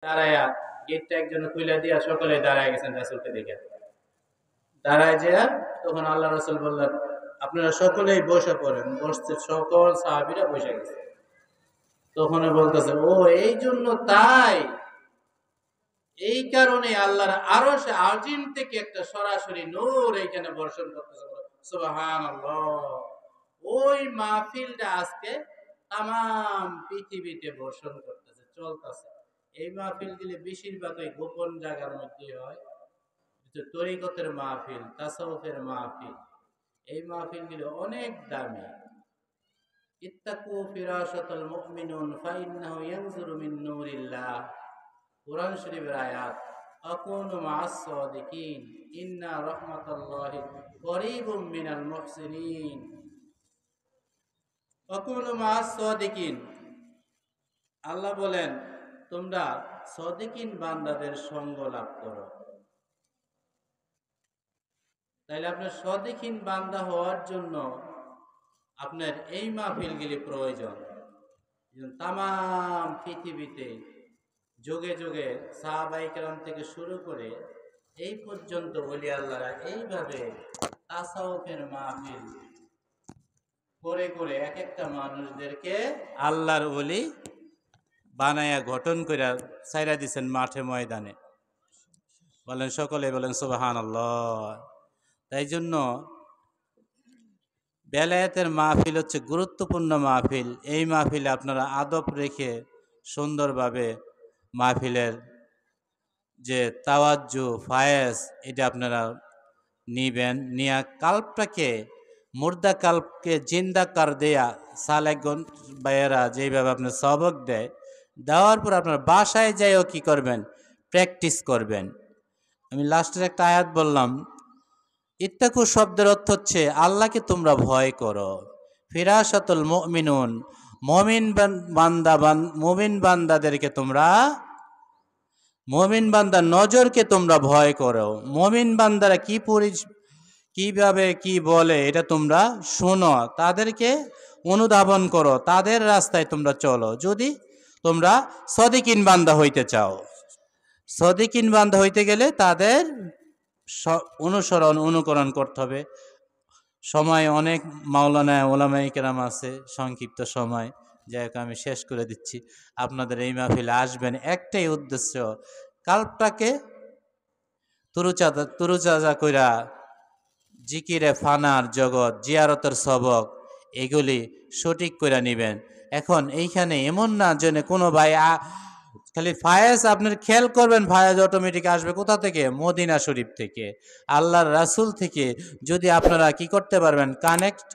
দাঁড়ায়া গেটটা একজন খুলে দিয়া সকলে দাঁড়ায় গেছেন রাসূলকে দেখে। দাঁড়ায় যেয়া তখন আল্লাহ রাসূল বললেন, আপনারা সকলেই বসে পড়েন। বসছে, সকল সাহাবীরা বসে গেছে। তখন বলতেছে, ও এই জন্য তাই, এই কারণে আল্লাহর আরশ আজিম থেকে একটা সরাসরি নূর এইখানে বর্ষণ করতেছে। সুবহানাল্লাহ। ওই মাহফিলটা আজকে তাম পৃথিবীতে বর্ষণ করতেছে, চলতেছে। এই মাহফিলগুলি বেশিরভাগ ওই গোপন জায়গার মধ্যে হয়। তরিকতের মাহফিল, তাসাউফের মাহফিল, এই মাহফিলগুলি অনেক দামি। ইত্তাকু ফিরাশাতাল মুমিনুন ফাইন্নাহু ইয়ানজুরু মিন নূরিল্লাহ, কুরআন শরীফের আয়াত। আকুনু মা'আস সাদিকিন ইন্না রাহমাতাল্লাহি করিবুম মিনাল মুহসিনিন। আকুনু মা'আস সাদিকিন, আল্লাহ বলেন তোমরা সাদিকিন বান্দাদের সঙ্গ লাভ করো। তাইলে আপনার সাদিকিন বান্দা হওয়ার জন্য আপনার এই মাহফিলগুলি প্রয়োজন। তাম পৃথিবীতে যুগে যুগে সাহাবায়ে কেরাম থেকে শুরু করে এই পর্যন্ত ওলি আল্লাহরা এইভাবে তাসাউফের মাহফিল করে করে এক একটা মানুষদেরকে আল্লাহর ওলি বানায়া গঠন করে ছাইরা দিচ্ছেন মাঠে ময়দানে। বলেন সকলে, বলেন সুবহানাল্লাহ। তাই জন্য বেলায়েতের মাহফিল হচ্ছে গুরুত্বপূর্ণ মাহফিল। এই মাহফিলে আপনারা আদব রেখে সুন্দরভাবে মাহফিলের যে তাওয়াজ্জু ফায়েজ এটা আপনারা নিবেন। নিয়া কাল্পটাকে, মুর্দা কাল্পকে জিন্দা কর দেয়া সালেগন ভাইয়েরা যেইভাবে আপনার সবক দেয়, দেওয়ার পর আপনার বাসায় যাইও কি করবেন, প্র্যাকটিস করবেন। আমি লাস্টের একটা আয়াত বললাম, ইত্তাকু শব্দের অর্থ হচ্ছে আল্লাহকে তোমরা ভয় করো। ফিরাশাতুল মুমিনুন, মুমিন বান্দাদেরকে তোমরা, মুমিন বান্দার নজরকে তোমরা ভয় করো। মুমিন বান্দারা কিভাবে কি বলে এটা তোমরা শোনো, তাদেরকে অনুধাবন করো, তাদের রাস্তায় তোমরা চলো। যদি তোমরা সাদিকিন বান্দা হইতে চাও, সাদিকিন বান্দা হইতে গেলে তাদের অনুসরণ অনুকরণ করতে হবে। সময় অনেক, মাওলানা ওলামায়ে কেরাম আছে, সংক্ষিপ্ত সময়, যাই হোক আমি শেষ করে দিচ্ছি। আপনাদের এই মাহফিলে আসবেন একটাই উদ্দেশ্য, কাল্পটাকে তুরুচাজা কইরা জিকিরে ফানার জগৎ, জিয়ারতের সবক, এগুলি সঠিক করে নেবেন। এখন এইখানে এমন না যেন কোনো ভাই খালি ফায়েজ আপনার খেয়াল করবেন, ফায়েজ অটোমেটিক আসবে কোথা থেকে? মদিনা শরীফ থেকে, আল্লাহর রাসূল থেকে। যদি আপনারা কি করতে পারবেন, কানেক্ট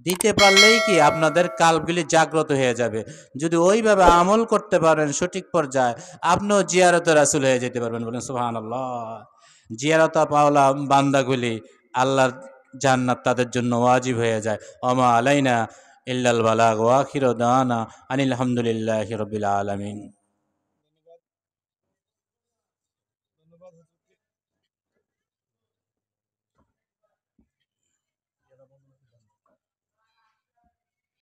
দিতে পারলেই কি আপনাদের কাল্পগুলি জাগ্রত হয়ে যাবে। যদি ওইভাবে আমল করতে পারেন সঠিক পর্যায়ে, আপনিও জিয়ারতে রাসূল হয়ে যেতে পারবেন। বলেন সুবহানাল্লাহ। জিয়ারত পাওলা বান্দাগুলি আল্লাহর জান্নাত তাদের জন্য ওয়াজিব হয়ে যায়। ওমা আলাইনা ইল্লাল বালাগ ওয়া আখিরু দাওয়ানা আনিল হামদুলিল্লাহি রাব্বিল আলামিন।